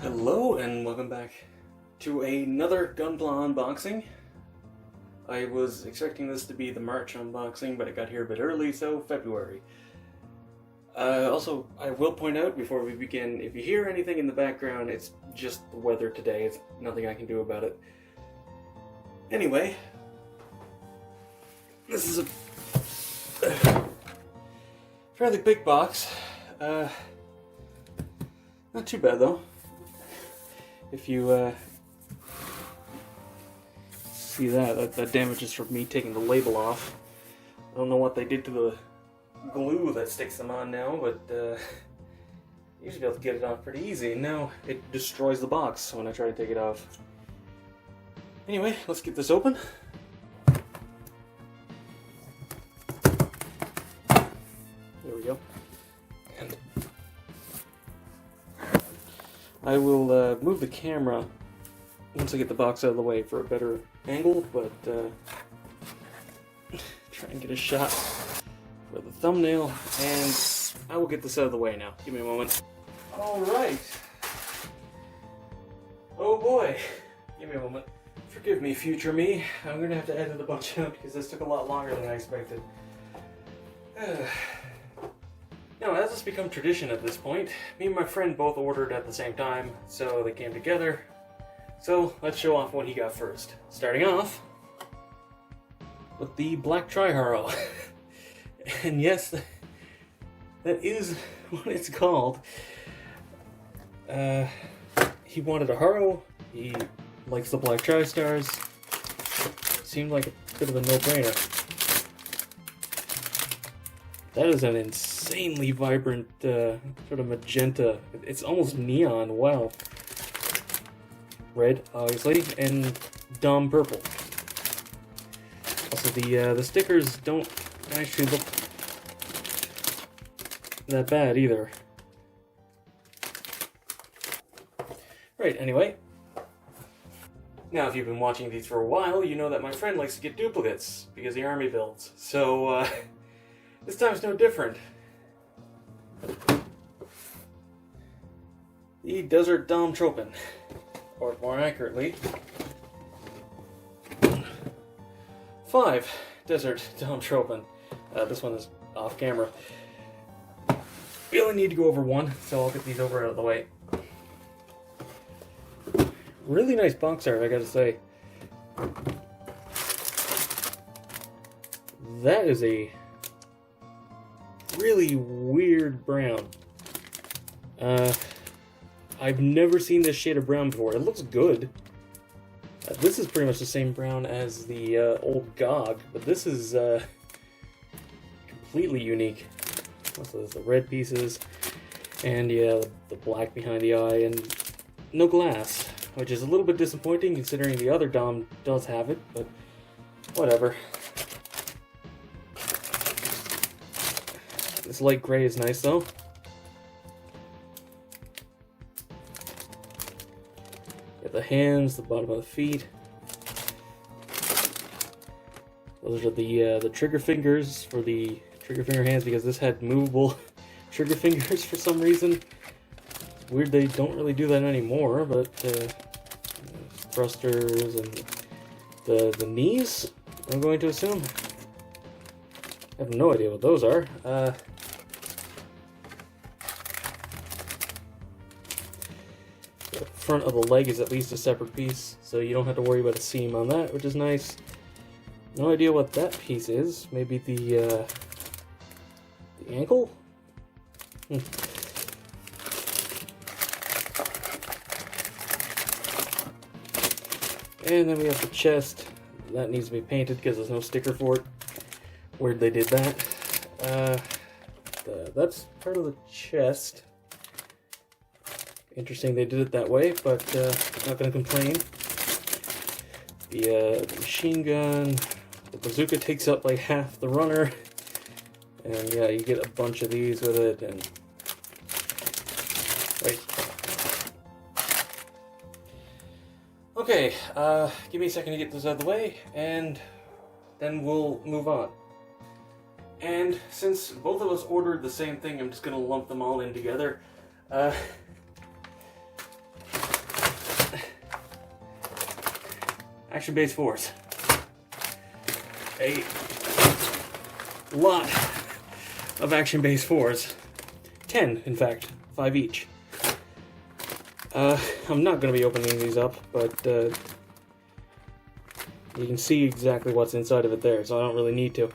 Hello and welcome back to another Gunpla unboxing. I was expecting this to be the March unboxing, but it got here a bit early, so February. Also, I will point out before we begin, if you hear anything in the background, it's just the weather today. It's nothing I can do about it. Anyway, this is a fairly big box. Not too bad though. If you see that damage is from me taking the label off. I don't know what they did to the glue that sticks them on now, but you used to be able to get it off pretty easy, and now it destroys the box when I try to take it off. Anyway, let's get this open. There we go. And I will move the camera once I get the box out of the way for a better angle, but try and get a shot for the thumbnail, and I will get this out of the way now. Give me a moment. Alright. Oh boy. Give me a moment. Forgive me, future me. I'm going to have to edit a bunch out because this took a lot longer than I expected. Now, as it's become tradition at this point, me and my friend both ordered at the same time, so they came together. So, let's show off what he got first. Starting off with the Black Triharo. And yes, that is what it's called. He wanted a Haro, he likes the Black Tri-Stars. Seemed like a bit of a no-brainer. That is an insanely vibrant sort of magenta. It's almost neon. Wow. Red, obviously, and Dom purple. Also, the stickers don't actually look that bad either. Right, anyway. Now, if you've been watching these for a while, you know that my friend likes to get duplicates because the army builds. So, this time's no different. The Desert Dom Tropin, or more accurately, 5 Desert Dom Tropin. This one is off camera. We only need to go over one, so I'll get these over out of the way. Really nice box art, I gotta say. That is a really weird brown. I've never seen this shade of brown before. It looks good. This is pretty much the same brown as the old GOG, but this is completely unique. Also, there's the red pieces, and yeah, the black behind the eye, and no glass, which is a little bit disappointing considering the other Dom does have it, but whatever. This light gray is nice though. Got the hands, the bottom of the feet. Those are the trigger fingers for the trigger finger hands, because this had movable trigger fingers for some reason. Weird they don't really do that anymore, but thrusters and the knees, I'm going to assume. I have no idea what those are. The front of the leg is at least a separate piece, so you don't have to worry about a seam on that, which is nice. No idea what that piece is. Maybe the ankle? And then we have the chest. That needs to be painted because there's no sticker for it. Weird they did that. That's part of the chest. Interesting they did it that way, but not going to complain. The machine gun, the bazooka takes up like half the runner, and yeah, you get a bunch of these with it, and wait. Okay, give me a second to get this out of the way, and then we'll move on. And since both of us ordered the same thing, I'm just going to lump them all in together. Action Base 4s. A lot of Action Base 4s. 10, in fact. 5 each. I'm not going to be opening these up, but you can see exactly what's inside of it there, so I don't really need to.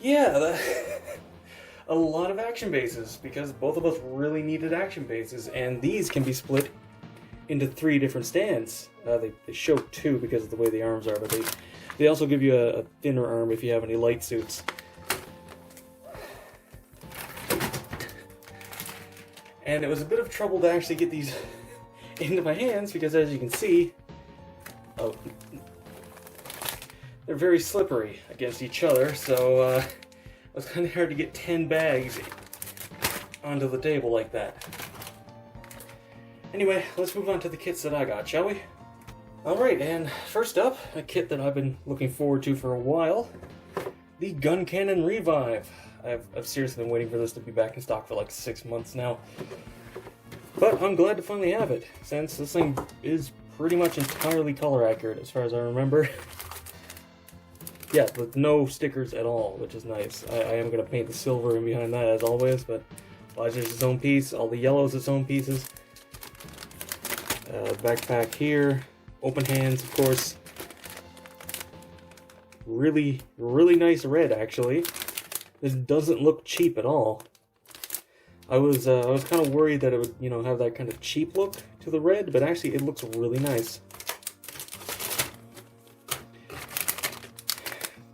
Yeah, a lot of action bases, because both of us really needed action bases, and these can be split into 3 different stands. They show 2 because of the way the arms are, but they also give you a thinner arm if you have any light suits. And it was a bit of trouble to actually get these into my hands, because as you can see, they're very slippery against each other, so it was kind of hard to get 10 bags onto the table like that. Anyway, let's move on to the kits that I got, shall we? Alright, and first up, a kit that I've been looking forward to for a while, the Gun Cannon Revive. I've seriously been waiting for this to be back in stock for like 6 months now. But I'm glad to finally have it, since this thing is pretty much entirely color accurate as far as I remember. Yeah, with no stickers at all, which is nice. I am going to paint the silver in behind that as always, but Elijah's its own piece, all the yellows its own pieces. Backpack here, open hands of course. Really, really nice red actually. This doesn't look cheap at all. I was kind of worried that it would, you know, have that kind of cheap look to the red, but actually it looks really nice.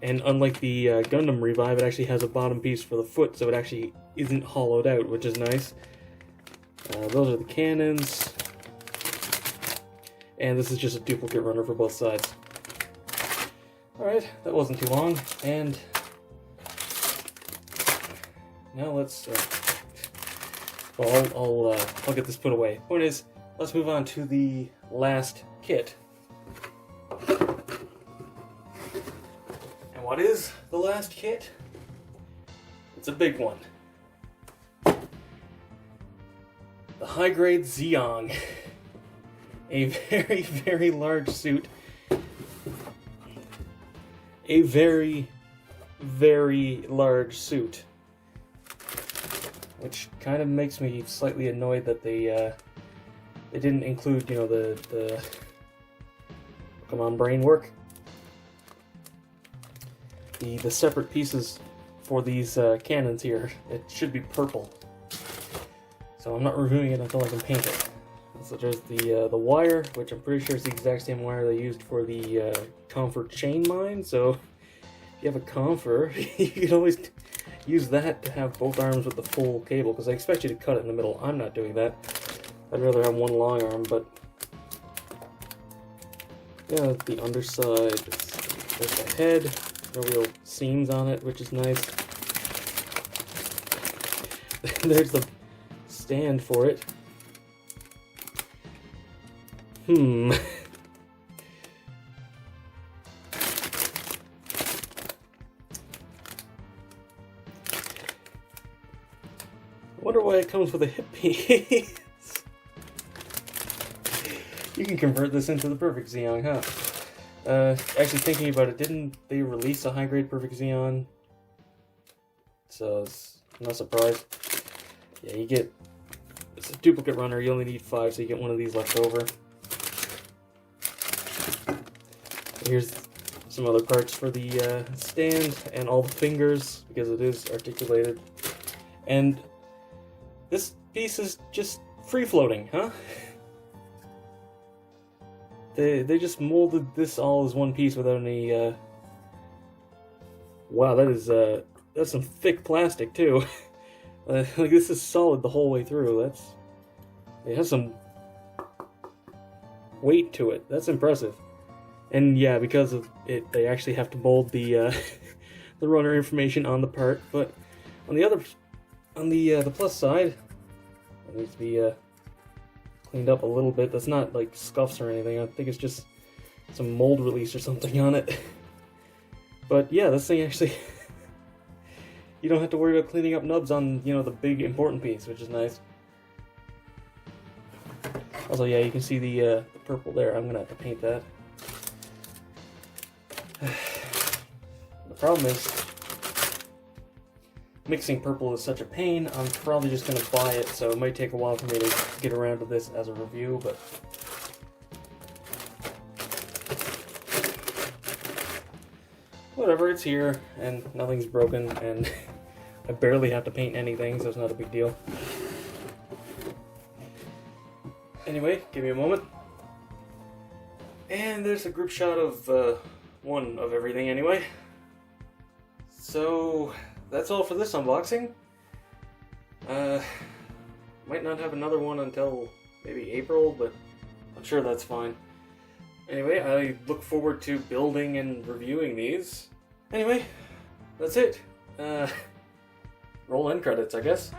And unlike the Gundam Revive, it actually has a bottom piece for the foot, so it actually isn't hollowed out, which is nice. Those are the cannons. And this is just a duplicate runner for both sides. Alright, that wasn't too long, and now let's, well, I'll get this put away. Point is, let's move on to the last kit. And what is the last kit? It's a big one. The high-grade Zeong. A very, very large suit. A very, very large suit. Which kind of makes me slightly annoyed that they didn't include, you know, the come on, brain work. The separate pieces for these cannons here. It should be purple. So I'm not reviewing it until I can paint it. So there's the wire, which I'm pretty sure is the exact same wire they used for the Comfort chain mine. So if you have a Comfort, you can always use that to have both arms with the full cable, because I expect you to cut it in the middle. I'm not doing that. I'd rather have one long arm, but yeah, the underside, there's the head, no real seams on it, which is nice. There's the stand for it. I wonder why it comes with a hip piece. You can convert this into the perfect Zeong, huh? Actually thinking about it, didn't they release a high-grade perfect Zeong? So I'm not surprised. Yeah, you get, it's a duplicate runner, you only need 5, so you get one of these left over. Here's some other parts for the stand and all the fingers, because it is articulated. And this piece is just free-floating, huh? They just molded this all as one piece without any, Wow, that's some thick plastic, too. Like, this is solid the whole way through. It has some weight to it. That's impressive. And yeah, because of it, they actually have to mold the the runner information on the part. But on the plus side, it needs to be cleaned up a little bit. That's not like scuffs or anything. I think it's just some mold release or something on it. But yeah, this thing actually, you don't have to worry about cleaning up nubs on, you know, the big important piece, which is nice. Also, yeah, you can see the purple there. I'm gonna have to paint that. The problem is, mixing purple is such a pain. I'm probably just gonna buy it, so it might take a while for me to get around to this as a review, but whatever, it's here, and nothing's broken, and I barely have to paint anything, so it's not a big deal. Anyway, give me a moment. And there's a group shot of one of everything anyway. So that's all for this unboxing. Might not have another one until maybe April, but I'm sure that's fine. Anyway, I look forward to building and reviewing these. Anyway, that's it. Roll end credits, I guess.